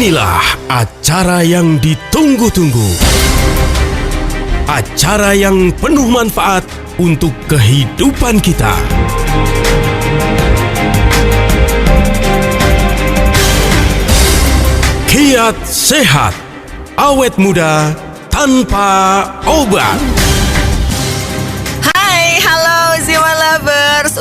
Inilah acara yang ditunggu-tunggu. Acara yang penuh manfaat untuk kehidupan kita. Kiat Sehat, awet muda tanpa obat. Hai, halo Zima Lovers.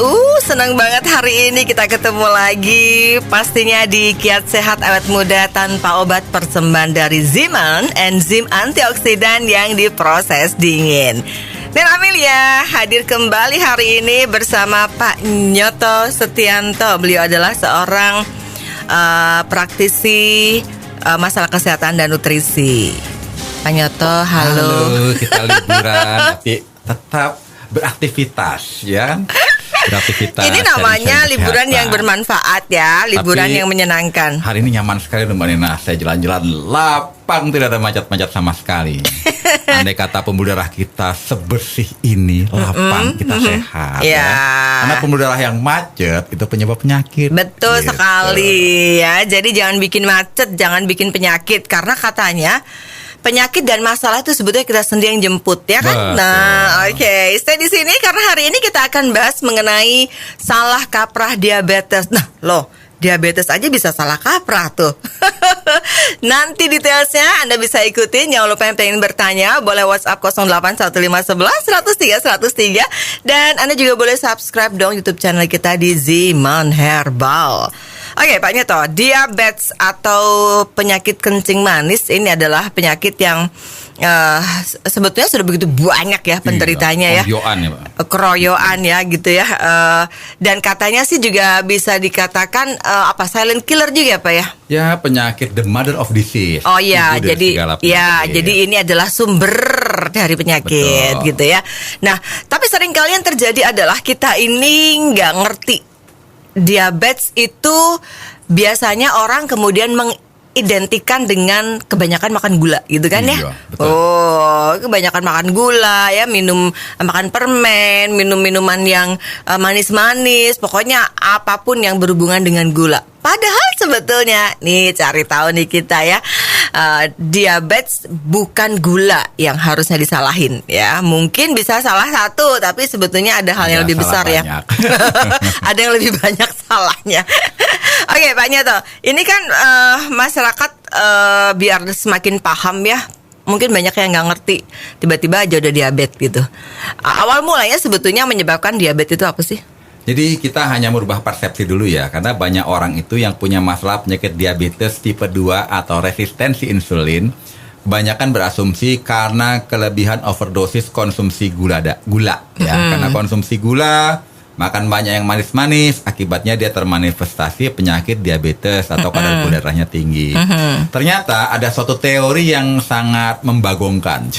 Senang banget hari ini kita ketemu lagi. Pastinya di Kiat Sehat Awet Muda Tanpa Obat, persembahan dari Ziman, enzim antioksidan yang diproses dingin. Dan Amelia hadir kembali hari ini bersama Pak Nyoto Setianto. Beliau adalah seorang praktisi masalah kesehatan dan nutrisi. Pak Nyoto, halo. Halo, kita liburan tapi tetap beraktivitas, ya. Beraktivitas. Ini namanya liburan yang bermanfaat ya, liburan Tapi yang menyenangkan. Hari ini nyaman sekali Mbak Nina. Saya jalan-jalan lapang, tidak ada macet-macet sama sekali. Andai kata pembuluh darah kita sebersih ini, lapang, kita sehat. Ya. Karena pembuluh darah yang macet itu penyebab penyakit. Betul gitu. sekali ya. Jadi jangan bikin macet, jangan bikin penyakit. Karena katanya penyakit dan masalah itu sebetulnya kita sendiri yang jemput, ya kan? Betul. Nah, oke. Stay di sini karena hari ini kita akan bahas mengenai salah kaprah diabetes. Nah, loh, diabetes aja bisa salah kaprah tuh. Nanti detailsnya Anda bisa ikutin. Jangan lupa yang pengen bertanya boleh WhatsApp 081511 103 103. Dan Anda juga boleh subscribe dong YouTube channel kita di Ziman Herbal. Oke, Pak Nyoto, diabetes atau penyakit kencing manis ini adalah penyakit yang sebetulnya sudah begitu banyak ya penderitanya ya. Keroyokan ya, Pak. Keroyokan ya gitu ya. Dan katanya sih juga bisa dikatakan silent killer juga Pak ya. Ya, penyakit the mother of disease. Oh iya, Ibu dari segala penyakit. jadi ini adalah sumber dari penyakit. Betul. Gitu ya. Nah, tapi sering kali yang terjadi adalah kita ini nggak ngerti diabetes itu biasanya orang kemudian mengidentikan dengan kebanyakan makan gula gitu kan ya. Iya, betul. Oh, kebanyakan makan gula ya, makan permen, minum minuman yang manis-manis, pokoknya apapun yang berhubungan dengan gula. Padahal sebetulnya nih cari tahu nih kita ya, diabetes bukan gula yang harusnya disalahin ya. Mungkin bisa salah satu, tapi sebetulnya ada hal yang lebih besar banyak. ya. Ada yang lebih banyak salahnya. Oke, Pak Nyoto, ini kan masyarakat biar semakin paham ya. Mungkin banyak yang nggak ngerti, tiba-tiba aja udah diabetes gitu. Awal mulanya sebetulnya menyebabkan diabetes itu apa sih? Jadi kita hanya merubah persepsi dulu ya, karena banyak orang itu yang punya masalah penyakit diabetes tipe 2 atau resistensi insulin, kebanyakan berasumsi karena kelebihan overdosis konsumsi gula ya. Karena konsumsi gula, makan banyak yang manis-manis, akibatnya dia termanifestasi penyakit diabetes atau kadar gula darahnya tinggi. Ternyata ada suatu teori yang sangat membagongkan.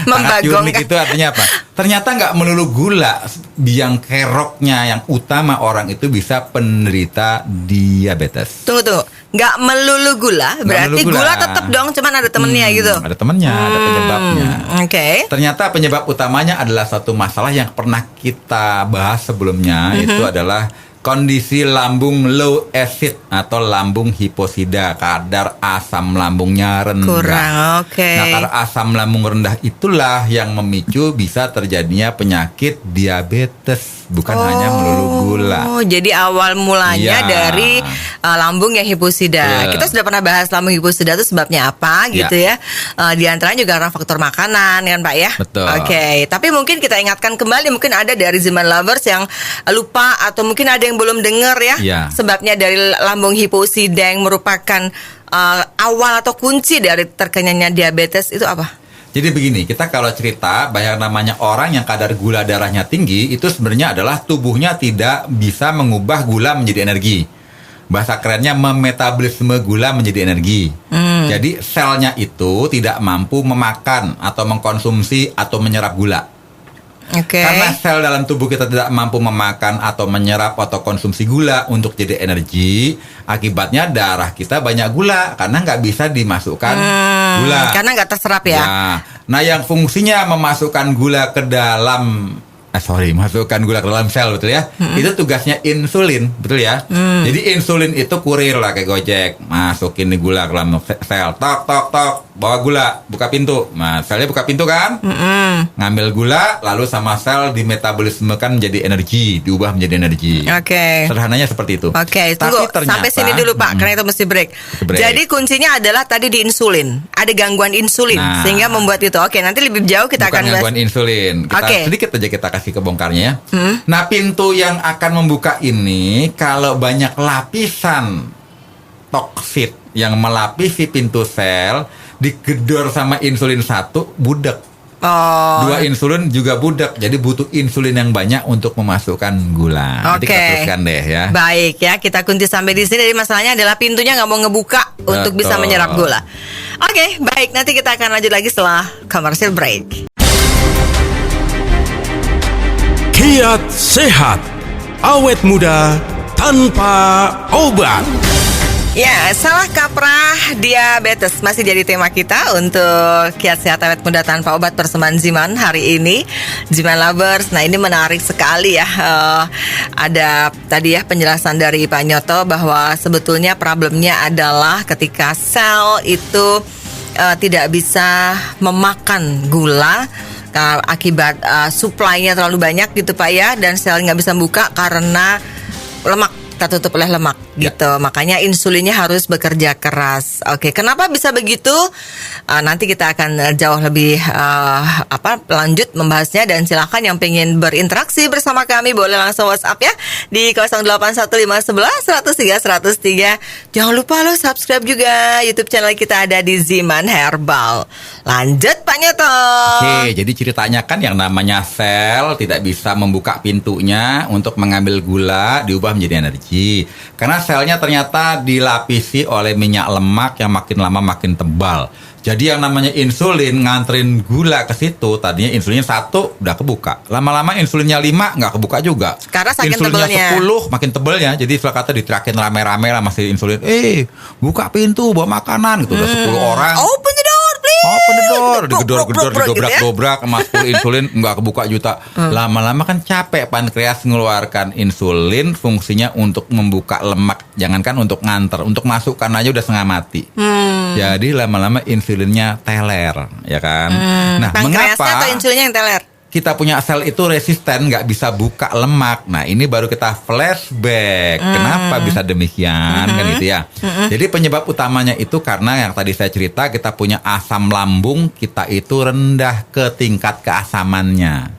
Sangat unik, itu artinya apa? Ternyata nggak melulu gula yang keroknya yang utama orang itu bisa penderita diabetes. Tunggu. Nggak melulu gula, berarti gula tetap dong, cuman ada temennya gitu. Ada temennya, ada penyebabnya. Oke. Ternyata penyebab utamanya adalah satu masalah yang pernah kita bahas sebelumnya, itu adalah kondisi lambung low acid atau lambung hiposida, kadar asam lambungnya rendah. Kurang, oke. Nah, kadar asam lambung rendah itulah yang memicu bisa terjadinya penyakit diabetes, bukan hanya melulu gula. Oh, jadi awal mulanya Iya. dari lambung yang hiposida. Kita sudah pernah bahas lambung hiposida itu sebabnya apa gitu ya. Di antaranya juga karena faktor makanan kan Pak ya. Betul. Oke, tapi mungkin kita ingatkan kembali, mungkin ada dari Ziman Lovers yang lupa atau mungkin ada yang belum dengar ya. Iya. Sebabnya dari lambung hiposida yang merupakan awal atau kunci dari terkenanya diabetes itu apa? Jadi begini, kita kalau cerita banyak namanya orang yang kadar gula darahnya tinggi, itu sebenarnya adalah tubuhnya tidak bisa mengubah gula menjadi energi. Bahasa kerennya memetabolisme gula menjadi energi. Jadi selnya itu tidak mampu memakan atau mengkonsumsi atau menyerap gula. Oke. Karena sel dalam tubuh kita tidak mampu memakan atau menyerap atau konsumsi gula untuk jadi energi, akibatnya darah kita banyak gula karena nggak bisa dimasukkan gula. Karena nggak terserap ya. Nah, yang fungsinya memasukkan gula ke dalam masukkan gula ke dalam sel, betul ya. Itu tugasnya insulin, betul ya. Jadi insulin itu kurir lah kayak Gojek, masukin nih gula ke dalam sel, tok tok tok, bawa gula, buka pintu. Nah, selnya buka pintu kan, ngambil gula, lalu sama sel dimetabolismekan menjadi energi, diubah menjadi energi. Oke. Sederhananya seperti itu. Oke, tunggu sampai sini dulu Pak, karena itu mesti break. Jadi kuncinya adalah tadi di insulin, ada gangguan insulin sehingga membuat itu. Oke, nanti lebih jauh kita akan bahas gangguan insulin. Sedikit aja kita kasih kebongkarnya ya. Nah, pintu yang akan membuka ini kalau banyak lapisan toksit yang melapisi pintu sel digedor sama insulin satu, budak. Dua insulin juga budak, jadi butuh insulin yang banyak untuk memasukkan gula. Nanti kita teruskan deh ya. Baik ya, kita kunci sampai di sini. Jadi masalahnya adalah pintunya nggak mau ngebuka untuk bisa menyerap gula. Oke, baik. Nanti kita akan lanjut lagi setelah commercial break. Kiat sehat, awet muda tanpa obat. Ya, salah kaprah diabetes masih jadi tema kita untuk Kiat Sehat Awet Muda Tanpa Obat persembahan Ziman hari ini. Ziman Lovers, nah ini menarik sekali ya. Ada tadi ya penjelasan dari Pak Nyoto bahwa sebetulnya problemnya adalah ketika sel itu tidak bisa memakan gula akibat supply-nya terlalu banyak gitu Pak ya, dan sel nggak bisa buka karena lemak, tertutup oleh lemak gitu. Makanya insulinnya harus bekerja keras. Oke, kenapa bisa begitu? Nanti kita akan jauh lebih lanjut membahasnya, dan silakan yang pengen berinteraksi bersama kami boleh langsung WhatsApp ya di 081511 103 103. Jangan lupa lo subscribe juga YouTube channel kita, ada di Ziman Herbal. Lanjut Pak Nyoto. Oke, jadi ceritanya kan yang namanya sel tidak bisa membuka pintunya untuk mengambil gula diubah menjadi energi. Karena selnya ternyata dilapisi oleh minyak lemak yang makin lama makin tebal. Jadi yang namanya insulin nganterin gula ke situ, tadinya insulinnya 1 udah kebuka. Lama-lama insulinnya 5 nggak kebuka juga. Karena saking insulinnya tebelnya. 10 makin tebelnya. Jadi setelah kata diterakin rame-rame lah masih insulin. Buka pintu bawa makanan gitu. Udah 10 orang. Open the door please. Open the door, digedor-gedor, gitu ya. digobrak-gobrak, masuk insulin nggak kebuka juta. Lama-lama kan capek pankreas mengeluarkan insulin, fungsinya untuk membuka lemak, jangankan untuk nganter, untuk masukkan aja udah setengah mati. Jadi lama-lama insulinnya teler, ya kan? Nah, pankreasnya mengapa atau insulinnya yang teler? kita punya sel itu resisten, nggak bisa buka lemak. Nah, ini baru kita flashback. Kenapa bisa demikian, kan gitu ya. Jadi penyebab utamanya itu karena yang tadi saya cerita, kita punya asam lambung kita itu rendah ke tingkat keasamannya.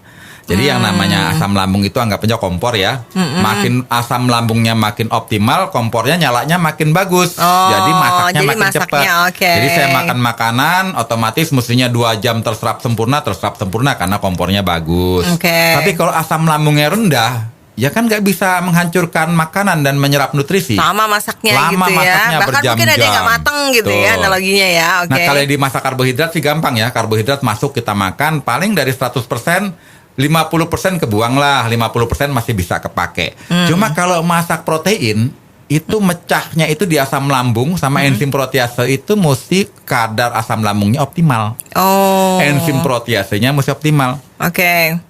Jadi yang namanya asam lambung itu anggap aja kompor ya. Makin asam lambungnya makin optimal, kompornya nyalanya makin bagus. Jadi masaknya makin cepat. Jadi saya makan makanan, otomatis mestinya 2 jam terserap sempurna karena kompornya bagus. Tapi kalau asam lambungnya rendah, ya kan nggak bisa menghancurkan makanan dan menyerap nutrisi. Lama masaknya gitu ya. Masaknya Bahkan mungkin ada yang nggak mateng gitu ya analoginya ya. Nah, kalau dimasak karbohidrat sih gampang ya. Karbohidrat masuk kita makan, paling dari 100%, 50% kebuang lah, 50% masih bisa kepake. Cuma kalau masak protein, itu mecahnya itu di asam lambung sama enzim protease itu mesti kadar asam lambungnya optimal. Enzim proteasenya mesti optimal.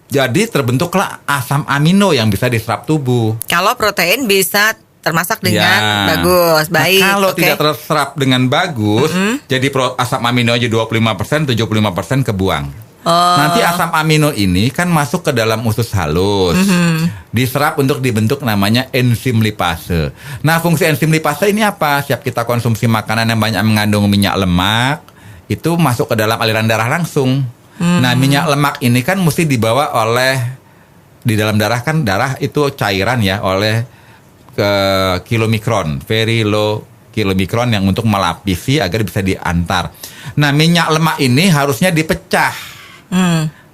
Jadi terbentuklah asam amino yang bisa diserap tubuh. Kalau protein bisa termasak dengan bagus, baik. Nah, kalau tidak terserap dengan bagus, jadi asam amino aja 25%, 75% kebuang. Nanti asam amino ini kan masuk ke dalam usus halus, diserap untuk dibentuk namanya enzim lipase. Nah, fungsi enzim lipase ini apa? Setiap kita konsumsi makanan yang banyak mengandung minyak lemak, itu masuk ke dalam aliran darah langsung. Nah, minyak lemak ini kan mesti dibawa di dalam darah, kan darah itu cairan ya, oleh kilomikron, very low kilomikron yang untuk melapisi agar bisa diantar. Nah, minyak lemak ini harusnya dipecah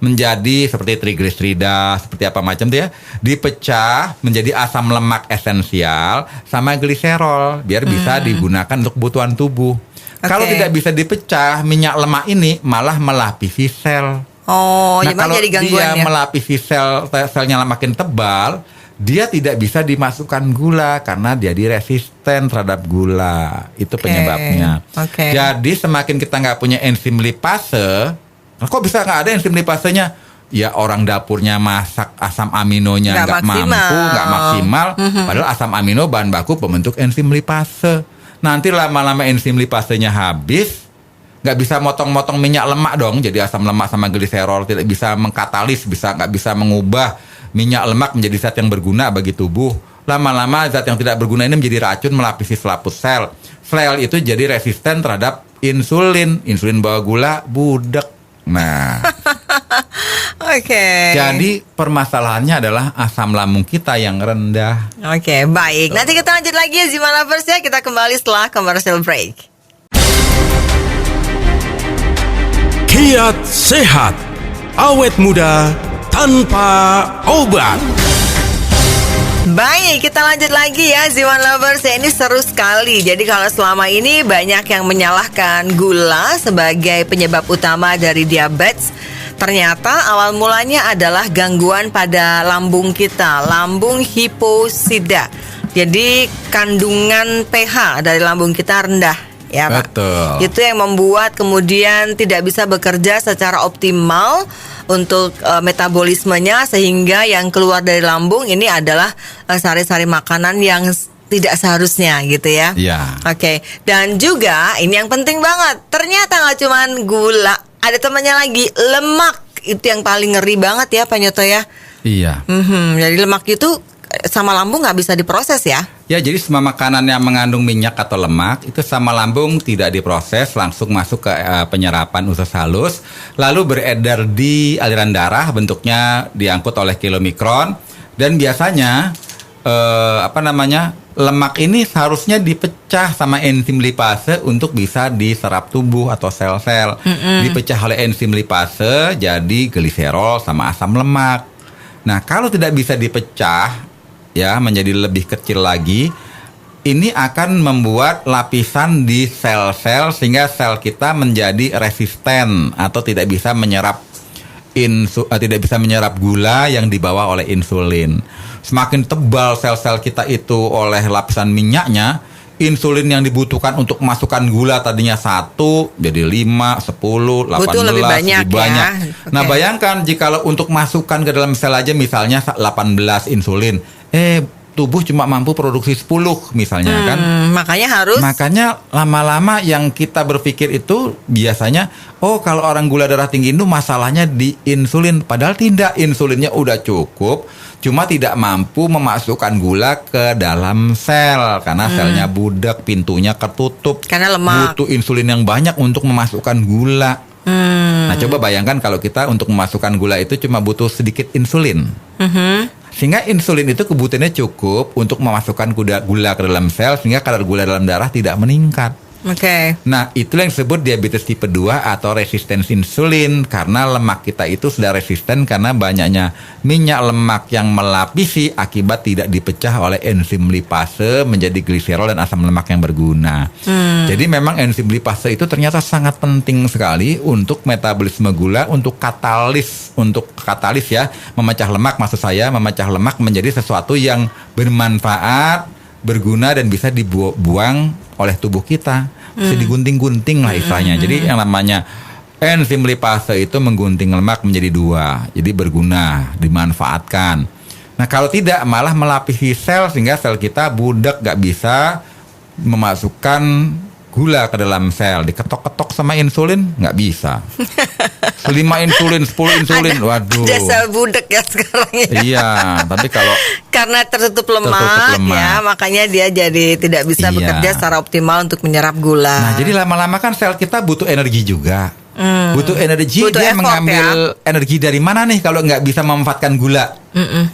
menjadi seperti trigliserida, seperti apa macam tuh ya, dipecah menjadi asam lemak esensial sama gliserol biar bisa digunakan untuk kebutuhan tubuh. Kalau tidak bisa dipecah, minyak lemak ini malah melapisi sel. Nah, kalau jadi dia melapisi selnya makin tebal, dia tidak bisa dimasukkan gula karena dia resisten terhadap gula. Itu penyebabnya. Jadi semakin kita nggak punya enzim lipase, kok bisa nggak ada enzim lipasenya? ya orang dapurnya masak asam aminonya Nggak nggak mampu, nggak maksimal. Padahal asam amino bahan baku pembentuk enzim lipase. Nanti lama-lama enzim lipasenya habis, nggak bisa motong-motong minyak lemak dong. Jadi asam lemak sama gliserol tidak bisa mengkatalis, nggak bisa mengubah minyak lemak menjadi zat yang berguna bagi tubuh. Lama-lama zat yang tidak berguna ini menjadi racun melapisi selaput sel. Sel itu jadi resisten terhadap insulin. Insulin bawa gula, budak. Nah, Oke. jadi permasalahannya adalah asam lambung kita yang rendah. Oke, baik. Nanti kita lanjut lagi ya Zima Lovers ya. Kita kembali setelah commercial break. Kiat sehat, awet muda tanpa obat. Baik, kita lanjut lagi ya Ziwan Lovers ya. Ini seru sekali. Jadi kalau selama ini banyak yang menyalahkan gula sebagai penyebab utama dari diabetes, ternyata awal mulanya adalah gangguan pada lambung kita, lambung hiposida. Jadi kandungan pH dari lambung kita rendah, ya Pak. Betul. Itu yang membuat kemudian tidak bisa bekerja secara optimal untuk metabolismenya, sehingga yang keluar dari lambung ini adalah sari-sari makanan yang tidak seharusnya gitu ya. Iya. Oke. Dan juga ini yang penting banget, ternyata nggak cuman gula, ada temannya lagi, lemak. Itu yang paling ngeri banget ya Pak Nyoto ya. Iya. Jadi lemak itu sama lambung nggak bisa diproses ya. Ya, jadi semua makanan yang mengandung minyak atau lemak itu sama lambung tidak diproses, langsung masuk ke penyerapan usus halus, lalu beredar di aliran darah, bentuknya diangkut oleh kilomikron, dan biasanya lemak ini seharusnya dipecah sama enzim lipase untuk bisa diserap tubuh atau sel-sel. Dipecah oleh enzim lipase jadi gliserol sama asam lemak. Nah, kalau tidak bisa dipecah ya menjadi lebih kecil lagi, ini akan membuat lapisan di sel-sel sehingga sel kita menjadi resisten atau tidak bisa menyerap gula yang dibawa oleh insulin. Semakin tebal sel-sel kita itu oleh lapisan minyaknya, insulin yang dibutuhkan untuk masukkan gula tadinya 1 jadi 5, 10, 18 Butuh lebih banyak ya. Nah, Oke. bayangkan jika untuk masukkan ke dalam sel aja misalnya 18 insulin, tubuh cuma mampu produksi 10 misalnya kan. Makanya lama-lama yang kita berpikir itu biasanya, kalau orang gula darah tinggi itu masalahnya di insulin. Padahal tidak, insulinnya udah cukup, cuma tidak mampu memasukkan gula ke dalam sel karena selnya budak, pintunya ketutup. Karena lemak. Butuh insulin yang banyak untuk memasukkan gula. Nah, coba bayangkan kalau kita untuk memasukkan gula itu cuma butuh sedikit insulin. Sehingga insulin itu kebutuhannya cukup untuk memasukkan gula ke dalam sel, sehingga kadar gula dalam darah tidak meningkat. Oke. Nah, itulah yang disebut diabetes tipe 2 atau resistensi insulin, karena lemak kita itu sudah resisten karena banyaknya minyak lemak yang melapisi akibat tidak dipecah oleh enzim lipase menjadi gliserol dan asam lemak yang berguna. Jadi memang enzim lipase itu ternyata sangat penting sekali untuk metabolisme gula, untuk katalis ya, memecah lemak, maksud saya memecah lemak menjadi sesuatu yang bermanfaat, berguna dan bisa dibuang oleh tubuh kita. Bisa digunting-gunting lah istilahnya. Jadi yang namanya enzim lipase itu menggunting lemak menjadi 2. Jadi berguna, dimanfaatkan. Nah, kalau tidak malah melapisi sel sehingga sel kita budak, gak bisa memasukkan gula ke dalam sel. Diketok-ketok sama insulin nggak bisa. 5 insulin, 10 insulin, waduh. Ada sel budak ya sekarang ya. Iya, tapi kalau karena tertutup lemak ya, makanya dia jadi tidak bisa bekerja secara optimal untuk menyerap gula. Nah, jadi lama-lama kan sel kita butuh energi juga. Butuh energi, dia mengambil energi dari mana nih kalau nggak bisa memanfaatkan gula?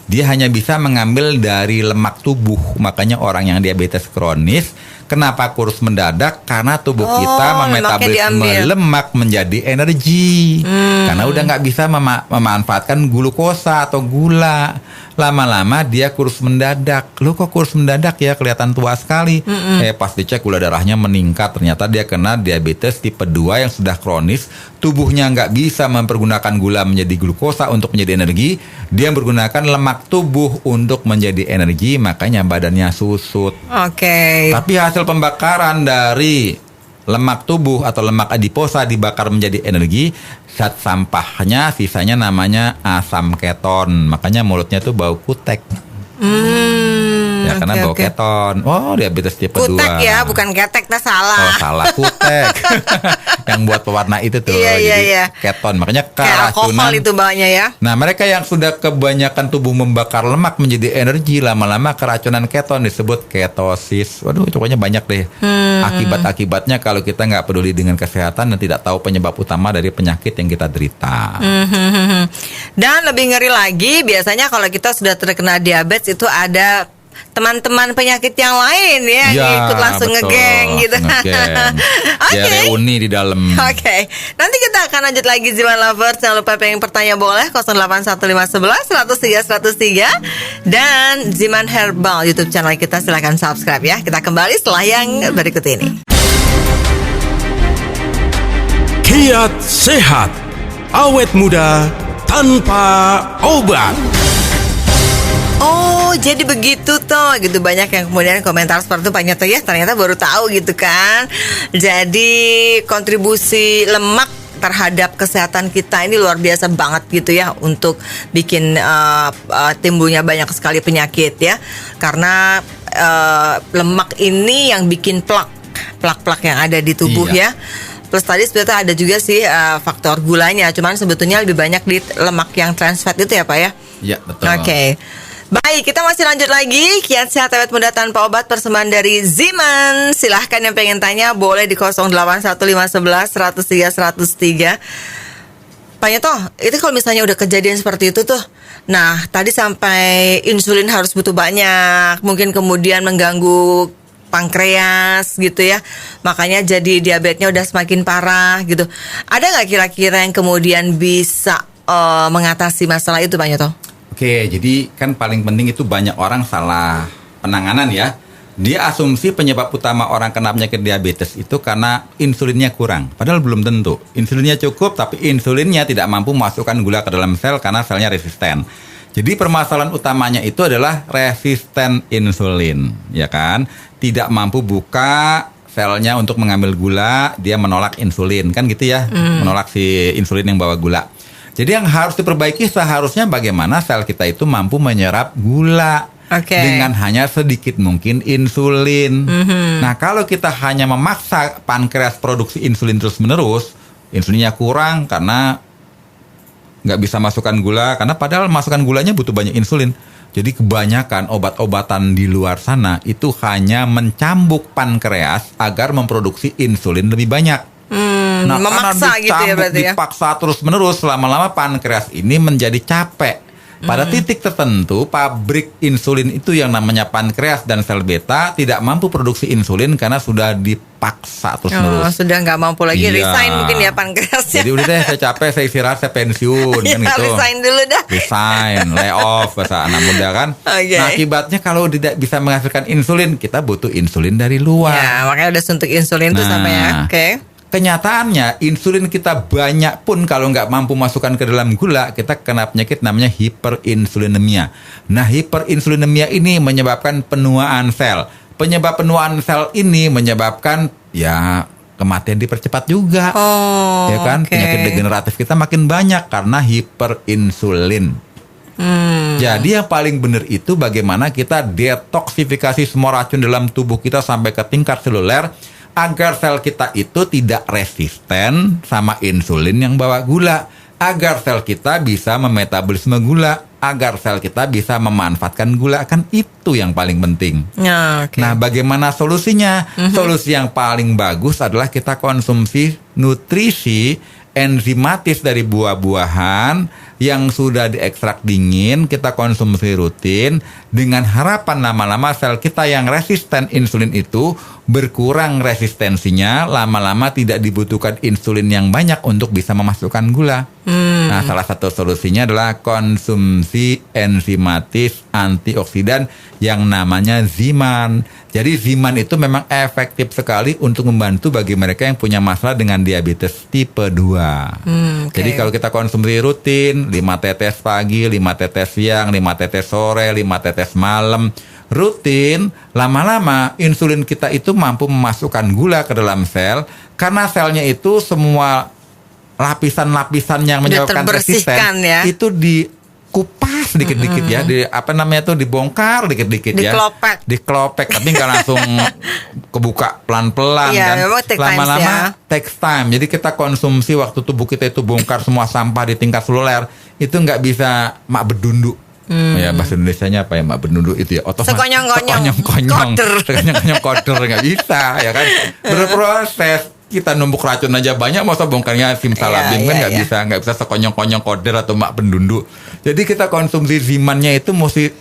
Dia hanya bisa mengambil dari lemak tubuh. Makanya orang yang diabetes kronis kenapa kurus mendadak? Karena tubuh kita memetabolisme lemak menjadi energi. Karena udah nggak bisa memanfaatkan glukosa atau gula. Lama-lama dia kurus mendadak. Loh, kok kurus mendadak ya? Kelihatan tua sekali. Pas dicek gula darahnya meningkat. Ternyata dia kena diabetes tipe 2 yang sudah kronis. Tubuhnya nggak bisa mempergunakan gula menjadi glukosa untuk menjadi energi. Dia menggunakan lemak tubuh untuk menjadi energi. Makanya badannya susut. Oke. Tapi hasil pembakaran dari lemak tubuh atau lemak adiposa dibakar menjadi energi, zat sampahnya sisanya namanya asam keton. Makanya mulutnya tuh bau kutek. Ya karena bau keton. Oh, diabetes tipe 2. Kutek ya, bukan ketek, nah salah. Oh, salah, kutek. Yang buat pewarna itu tuh. Jadi keton. Makanya kayak keracunan. alkohol itu bawahnya ya. Nah, mereka yang sudah kebanyakan tubuh membakar lemak menjadi energi, lama-lama keracunan keton disebut ketosis. Waduh, pokoknya banyak deh. Akibat-akibatnya kalau kita nggak peduli dengan kesehatan dan tidak tahu penyebab utama dari penyakit yang kita derita. Dan lebih ngeri lagi, biasanya kalau kita sudah terkena diabetes itu ada teman-teman penyakit yang lain ya, ikut langsung ngegeng gitu. Ya, reuni di dalam. Oke. Nanti kita akan lanjut lagi Ziman Lovers. Jangan lupa pengen bertanya boleh 081511 103 103 dan Ziman Herbal YouTube channel kita, silahkan subscribe ya. Kita kembali setelah yang berikut ini. Kiat sehat, awet muda tanpa obat. Oh, jadi begitu toh, gitu. Banyak yang kemudian komentar seperti itu, ternyata ya, ternyata baru tahu gitu kan. Jadi kontribusi lemak terhadap kesehatan kita ini luar biasa banget gitu ya, untuk bikin timbulnya banyak sekali penyakit ya. Karena lemak ini yang bikin plak-plak yang ada di tubuh ya. Plus tadi sebetulnya ada juga sih faktor gulanya, cuman sebetulnya lebih banyak di lemak yang trans fat itu ya Pak ya. Iya, betul. Oke. Baik, kita masih lanjut lagi. Kiat sehat awet muda tanpa obat, persembahan dari Ziman. Silahkan yang pengen tanya boleh di 081511 103 103. Pak Nyoto, itu kalau misalnya udah kejadian seperti itu tuh, nah tadi sampai insulin harus butuh banyak, mungkin kemudian mengganggu pankreas gitu ya, makanya jadi diabetesnya udah semakin parah gitu. Ada nggak kira-kira yang kemudian bisa mengatasi masalah itu Pak Nyoto? Oke, jadi kan paling penting itu banyak orang salah penanganan ya. Dia asumsi penyebab utama orang kena penyakit diabetes itu karena insulinnya kurang. Padahal belum tentu. Insulinnya cukup, tapi insulinnya tidak mampu memasukkan gula ke dalam sel karena selnya resisten. Jadi permasalahan utamanya itu adalah resisten insulin, ya kan? Tidak mampu buka selnya untuk mengambil gula, dia menolak insulin, kan gitu ya? Menolak si insulin yang bawa gula. Jadi yang harus diperbaiki seharusnya bagaimana sel kita itu mampu menyerap gula dengan hanya sedikit mungkin insulin. Nah, kalau kita hanya memaksa pankreas produksi insulin terus-menerus, insulinnya kurang karena nggak bisa masukkan gula, karena padahal masukkan gulanya butuh banyak insulin. Jadi kebanyakan obat-obatan di luar sana itu hanya mencambuk pankreas agar memproduksi insulin lebih banyak. Nah, memaksa gitu ya berarti ya. Dipaksa terus-menerus, lama-lama pankreas ini menjadi capek. Pada titik tertentu, pabrik insulin itu yang namanya pankreas dan sel beta tidak mampu produksi insulin karena sudah dipaksa terus-menerus. Sudah nggak mampu lagi, resign mungkin ya pankreasnya. Jadi udah deh, saya capek, saya istirahat, saya pensiun kan gitu. Resign dulu dah. Resign, lay off bahasa anak muda kan. Nah, akibatnya kalau tidak bisa menghasilkan insulin, kita butuh insulin dari luar. Ya, makanya udah suntik insulin tuh sampai ya. Kenyataannya insulin kita banyak pun kalau nggak mampu masukkan ke dalam gula, kita kena penyakit namanya hiperinsulinemia. Nah, hiperinsulinemia ini menyebabkan penuaan sel. Penyebab penuaan sel ini menyebabkan ya kematian dipercepat juga. Ya kan? Penyakit degeneratif kita makin banyak karena hiperinsulin. Jadi yang paling benar itu bagaimana kita detoksifikasi semua racun dalam tubuh kita sampai ke tingkat seluler, agar sel kita itu tidak resisten sama insulin yang bawa gula, agar sel kita bisa memetabolisme gula, agar sel kita bisa memanfaatkan gula, kan itu yang paling penting. Nah, bagaimana solusinya? Solusi yang paling bagus adalah kita konsumsi nutrisi enzimatis dari buah-buahan yang sudah diekstrak dingin, kita konsumsi rutin dengan harapan lama-lama sel kita yang resisten insulin itu berkurang resistensinya, lama-lama tidak dibutuhkan insulin yang banyak untuk bisa memasukkan gula. Nah, salah satu solusinya adalah konsumsi enzimatis antioksidan yang namanya Ziman. Jadi Ziman itu memang efektif sekali untuk membantu bagi mereka yang punya masalah dengan diabetes tipe 2. Jadi kalau kita konsumsi rutin, 5 tetes pagi, 5 tetes siang, 5 tetes sore, 5 tetes malam, rutin, lama-lama insulin kita itu mampu memasukkan gula ke dalam sel Karena selnya itu semua lapisan-lapisan yang menyebabkan resisten ya. itu dikupas dikit-dikit ya, dibongkar dikit-dikit ya. Dikelopek, tapi nggak langsung kebuka pelan-pelan kan. Lama-lama takes time. Jadi kita konsumsi waktu tubuh kita itu bongkar semua sampah di tingkat seluler, itu nggak bisa mak bedundu. Ya bahasa Indonesianya apa ya, mak bedundu itu ya, otomatis sekonyong-konyong koder nggak bisa ya kan. Berproses. Kita numbuk racun aja banyak, masa bongkarnya simsalabim kan nggak bisa sekonyong-konyong koder atau mak pendundu. Jadi kita konsumsi zimannya itu mesti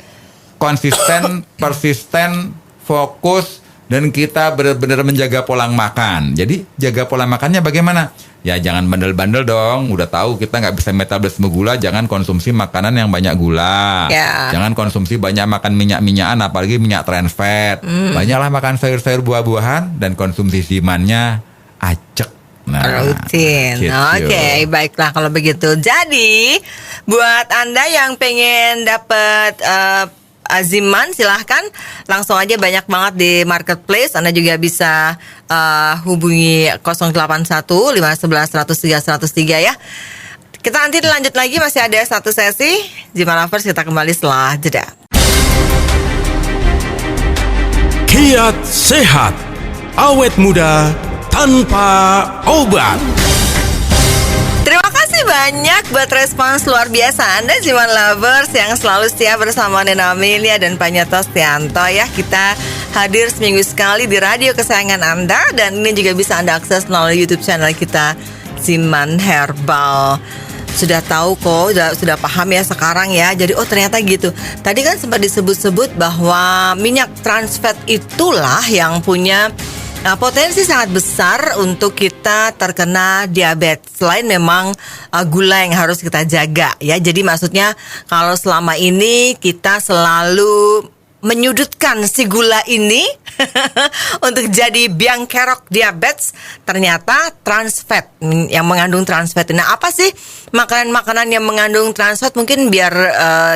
konsisten, persisten, fokus, dan kita benar-benar menjaga pola makan. Jadi jaga pola makannya bagaimana? Ya jangan bandel-bandel dong. Udah tahu kita nggak bisa metabolisme gula, jangan konsumsi makanan yang banyak gula. Jangan konsumsi banyak makan minyak-minyakan, apalagi minyak trans fat. Banyaklah makan sayur-sayur, buah-buahan, dan konsumsi zimannya acek. Rutin. Oke, baiklah kalau begitu. Jadi buat Anda yang pengen dapat aziman, silahkan langsung aja, banyak banget di marketplace. Anda juga bisa hubungi 081 511 103 103 ya. Kita nanti lanjut lagi, masih ada satu sesi Zima Lovers, kita kembali setelah jeda. Kiat sehat, awet muda tanpa obat. Terima kasih banyak buat respons luar biasa Anda Zima Lovers yang selalu setia bersama Nena Amelia dan Pak Nyoto Stianto ya. Kita hadir seminggu sekali di radio kesayangan Anda, dan ini juga bisa Anda akses melalui YouTube channel kita, Ziman Herbal. Sudah tahu kok, sudah paham ya sekarang ya. Jadi ternyata gitu. Tadi kan sempat disebut-sebut bahwa minyak trans fat itulah yang punya potensi sangat besar untuk kita terkena diabetes. Selain memang gula yang harus kita jaga ya. Jadi maksudnya kalau selama ini kita selalu menyudutkan si gula ini untuk jadi biang kerok diabetes, ternyata trans fat yang mengandung trans fat. Nah, apa sih makanan-makanan yang mengandung trans fat? Mungkin biar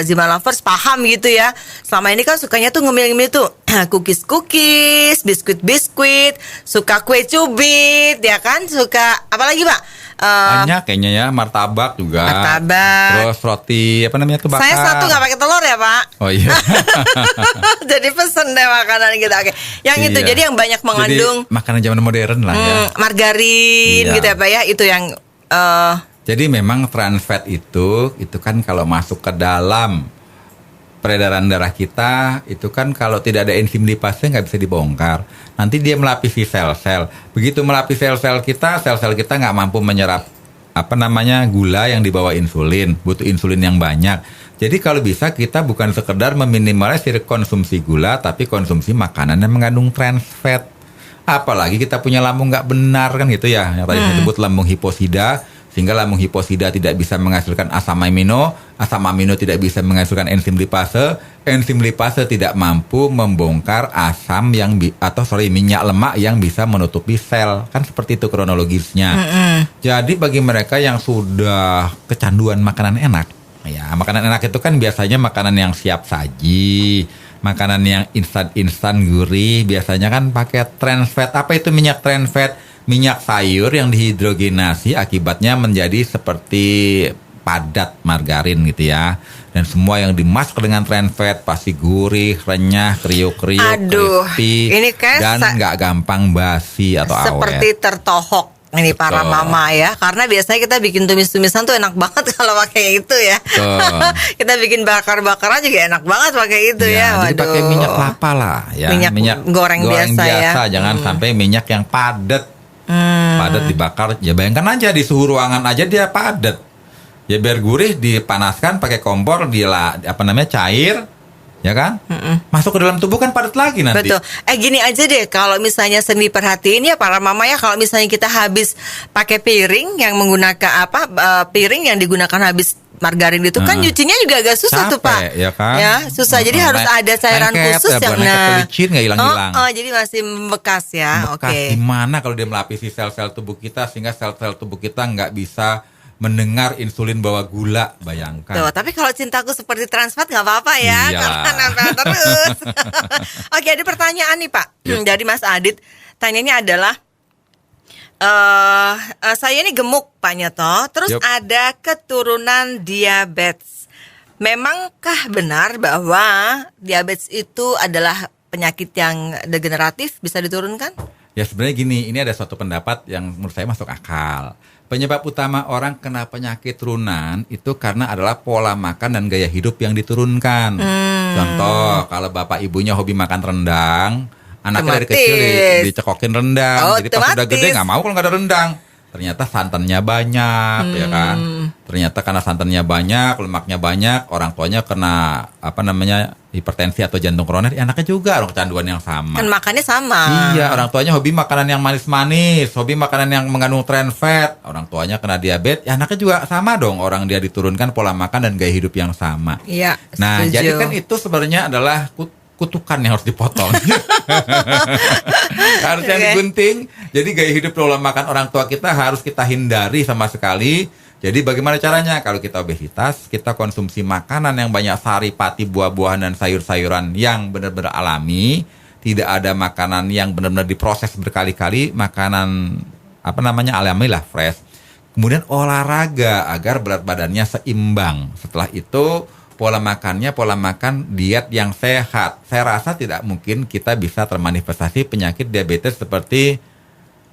Zima Lovers paham gitu ya. Selama ini kan sukanya tuh ngemil-ngemil tuh cookies, biskuit, suka kue cubit ya kan, suka apa lagi Pak? Banyak kayaknya ya, martabak juga. Terus roti apa namanya tuh bakar. Saya satu nggak pakai telur ya Pak. Oh iya. Jadi pesen deh makanan kita. Oke. Yang itu jadi yang banyak mengandung. Jadi, makanan zaman modern lah ya. Margarin gitu ya Pak ya. Itu yang. Jadi memang trans fat itu kan kalau masuk ke dalam peredaran darah kita, itu kan kalau tidak ada enzim lipase nggak bisa dibongkar. Nanti dia melapisi sel-sel. Begitu melapisi sel-sel kita nggak mampu menyerap gula yang dibawa insulin, butuh insulin yang banyak. Jadi kalau bisa kita bukan sekedar meminimalisir konsumsi gula, tapi konsumsi makanan yang mengandung trans fat. Apalagi kita punya lambung nggak benar kan gitu ya, yang tadi saya sebut lambung hiposida, sehingga lambung hiposida tidak bisa menghasilkan asam amino tidak bisa menghasilkan enzim lipase tidak mampu membongkar minyak lemak yang bisa menutupi sel, kan seperti itu kronologisnya. Jadi bagi mereka yang sudah kecanduan makanan enak, ya makanan enak itu kan biasanya makanan yang siap saji, makanan yang instan gurih, biasanya kan pakai trans fat. Apa itu minyak trans fat? Minyak sayur yang dihidrogenasi akibatnya menjadi seperti padat margarin gitu ya. Dan semua yang dimasak dengan trans fat pasti gurih, renyah, kriuk-kriuk, crispy, dan nggak gampang basi atau awet. Seperti tertohok ini para mama ya. Karena biasanya kita bikin tumis-tumisan tuh enak banget kalau pakai itu ya. Kita bikin bakar-bakaran juga enak banget pakai itu ya. Jadi pakai minyak kelapa lah ya. Minyak goreng biasa ya. Jangan sampai minyak yang padat. Padat dibakar, ya bayangkan aja di suhu ruangan aja dia padat. Ya biar gurih dipanaskan pakai kompor, cair, ya kan? Masuk ke dalam tubuh kan padat lagi nanti. Betul. Gini aja deh, kalau misalnya seni perhatiin ya para mama ya, kalau misalnya kita habis pakai piring yang menggunakan piring yang digunakan habis margarin itu kan nyucinya juga agak susah tuh Pak. Ya kan? Ya, susah. Jadi harus ada cairan khusus yang licin nggak hilang-hilang. Jadi masih bekas ya. Oke. Gimana kalau dia melapisi sel-sel tubuh kita sehingga sel-sel tubuh kita nggak bisa mendengar insulin bawa gula, bayangkan. Tuh, tapi kalau cintaku seperti trans fat nggak apa-apa ya, karena nempel terus. Oke, ada pertanyaan nih Pak. Dari Mas Adit. Tanyanya adalah, Saya ini gemuk Pak Nyoto, terus Yup. ada keturunan diabetes. Memangkah benar bahwa diabetes itu adalah penyakit yang degeneratif, bisa diturunkan? Ya sebenarnya gini, ini ada suatu pendapat yang menurut saya masuk akal. Penyebab utama orang kena penyakit turunan itu karena adalah pola makan dan gaya hidup yang diturunkan. Contoh, kalau bapak ibunya hobi makan rendang, anaknya dari kecil dicekokin rendang. Oh, Jadi pas udah gede otomatis. nggak mau kalau nggak ada rendang. Ternyata santannya banyak, ya kan? Ternyata karena santannya banyak, lemaknya banyak, orang tuanya kena hipertensi atau jantung koroner, anaknya juga orang kecanduan yang sama. Kan makannya sama. Iya, orang tuanya hobi makanan yang manis-manis, hobi makanan yang mengandung trans fat, orang tuanya kena diabetes, ya anaknya juga sama dong, orang dia diturunkan pola makan dan gaya hidup yang sama. Iya, Nah, setuju. jadi kan itu sebenarnya adalah kutukan yang harus dipotong. Harusnya Oke. digunting. Jadi gaya hidup pola makan orang tua kita harus kita hindari sama sekali. Jadi bagaimana caranya? Kalau kita obesitas, kita konsumsi makanan yang banyak saripati, buah-buahan dan sayur-sayuran yang benar-benar alami. Tidak ada makanan yang benar-benar diproses berkali-kali, makanan alami lah, fresh. Kemudian olahraga agar berat badannya seimbang. Setelah itu pola makan diet yang sehat. Saya rasa tidak mungkin kita bisa termanifestasi penyakit diabetes seperti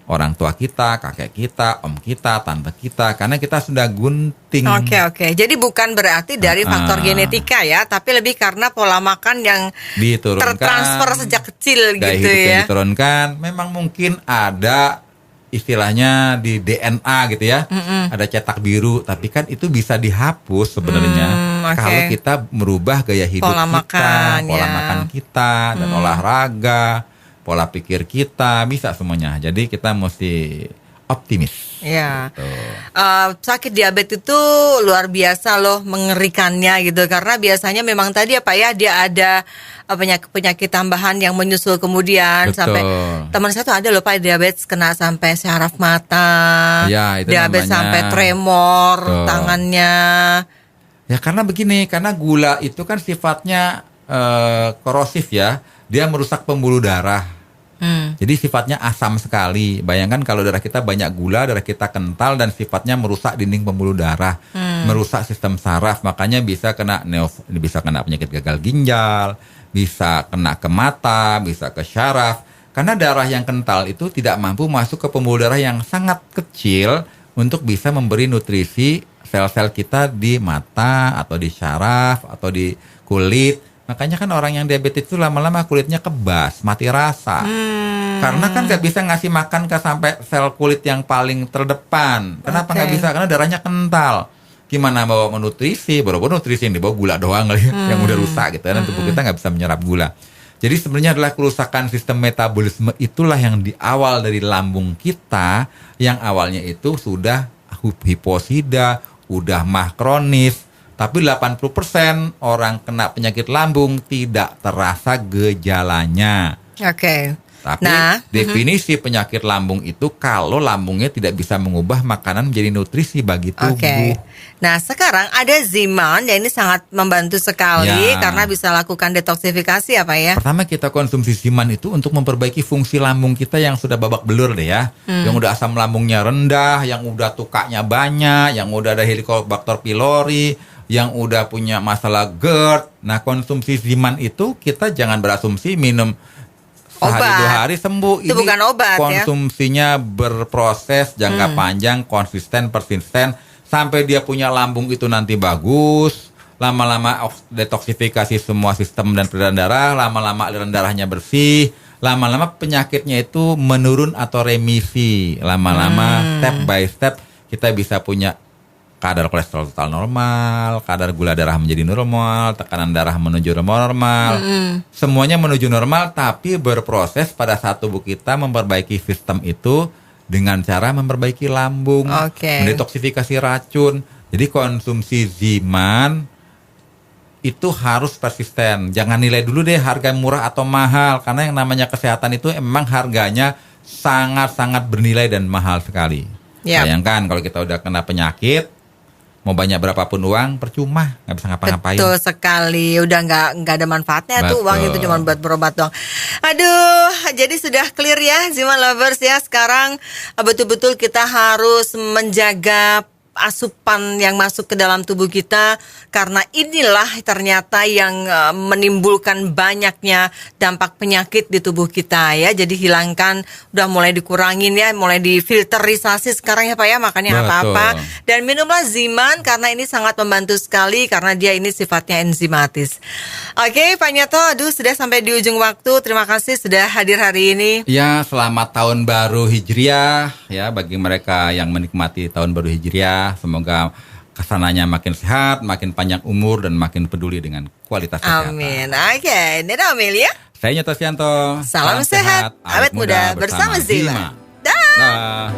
orang tua kita, kakek kita, om kita, tante kita, karena kita sudah gunting. Oke. Jadi bukan berarti dari faktor genetika ya, tapi lebih karena pola makan yang Diturunkan, tertransfer sejak kecil gaya gitu hidup yang ya. diturunkan. Memang mungkin ada istilahnya di DNA gitu ya, ada cetak biru, tapi kan itu bisa dihapus sebenarnya oke. kalau kita merubah gaya hidup Pola kita, makan, pola ya. makan kita dan olahraga, pola pikir kita, bisa semuanya. Jadi kita mesti optimis. Ya, Gitu. sakit diabetes itu luar biasa loh, mengerikannya gitu. Karena biasanya memang tadi dia ada penyakit tambahan yang menyusul kemudian. Betul. Sampai teman saya tuh ada loh Pak, diabetes kena sampai syaraf mata, Ya, itu diabetes namanya- sampai tremor Betul. tangannya. Ya karena begini, karena gula itu kan sifatnya korosif ya, dia merusak pembuluh darah. Jadi sifatnya asam sekali. Bayangkan kalau darah kita banyak gula, darah kita kental dan sifatnya merusak dinding pembuluh darah, merusak sistem saraf. Makanya bisa kena penyakit gagal ginjal, bisa kena ke mata, bisa ke syaraf. Karena darah yang kental itu tidak mampu masuk ke pembuluh darah yang sangat kecil untuk bisa memberi nutrisi sel-sel kita di mata atau di syaraf atau di kulit. Makanya kan orang yang diabetes itu lama-lama kulitnya kebas, mati rasa. Karena kan nggak bisa ngasih makan ke sampai sel kulit yang paling terdepan. Kenapa nggak Oke. bisa? Karena darahnya kental. Gimana bawa nutrisi? Baru-baru nutrisi yang dibawa gula doang kali ya, yang udah rusak gitu. Dan tubuh kita nggak bisa menyerap gula. Jadi sebenarnya adalah kerusakan sistem metabolisme itulah yang di awal dari lambung kita, yang awalnya itu sudah hiposida, udah mah kronis. Tapi 80% orang kena penyakit lambung tidak terasa gejalanya. Oke. Tapi Nah, definisi penyakit lambung itu kalau lambungnya tidak bisa mengubah makanan menjadi nutrisi bagi tubuh. Oke. Nah, sekarang ada Ziman yang ini sangat membantu sekali Ya. karena bisa lakukan detoksifikasi apa ya? Pertama kita konsumsi Ziman itu untuk memperbaiki fungsi lambung kita yang sudah babak belur deh ya. Yang udah asam lambungnya rendah, yang udah tukaknya banyak, yang udah ada Helicobacter pylori, yang udah punya masalah GERD. Nah, konsumsi Ziman itu kita jangan berasumsi minum sehari Obat. 2 hari sembuh. Itu bukan obat, ya. Konsumsinya berproses jangka panjang, konsisten, persisten sampai dia punya lambung itu nanti bagus. Lama-lama detoksifikasi semua sistem dan peredaran darah, lama-lama aliran darahnya bersih, lama-lama penyakitnya itu menurun atau remisi. Lama-lama step by step kita bisa punya kadar kolesterol total normal, kadar gula darah menjadi normal, tekanan darah menuju normal. Semuanya menuju normal tapi berproses pada saat tubuh kita memperbaiki sistem itu dengan cara memperbaiki lambung, Oke. mendetoksifikasi racun. Jadi konsumsi Ziman itu harus persisten. Jangan nilai dulu deh harga murah atau mahal, karena yang namanya kesehatan itu emang harganya sangat-sangat bernilai dan mahal sekali. Yap. Bayangkan kalau kita udah kena penyakit, Mau banyak berapapun uang percuma, nggak bisa ngapa-ngapain. Betul sekali, udah nggak ada manfaatnya tuh Betul. uang itu cuma buat berobat doang. Aduh, jadi sudah clear ya Zima Lovers ya. Sekarang betul-betul kita harus menjaga asupan yang masuk ke dalam tubuh kita, karena inilah ternyata yang menimbulkan banyaknya dampak penyakit di tubuh kita ya. Jadi hilangkan, udah mulai dikurangin ya, mulai difilterisasi sekarang ya Pak ya, makannya Betul. apa-apa. Dan minumlah Ziman karena ini sangat membantu sekali karena dia ini sifatnya enzimatis. Oke Pak Nyato, aduh sudah sampai di ujung waktu. Terima kasih sudah hadir hari ini. Ya, selamat tahun baru Hijriah ya bagi mereka yang menikmati tahun baru Hijriah. Semoga kesananya makin sehat, makin panjang umur, dan makin peduli dengan kualitas kesehatan. Amin. Oke, Neda Amelia. Saya Nyoto Sianto. Salam sehat, awet muda bersama Zima. Dah. Dah.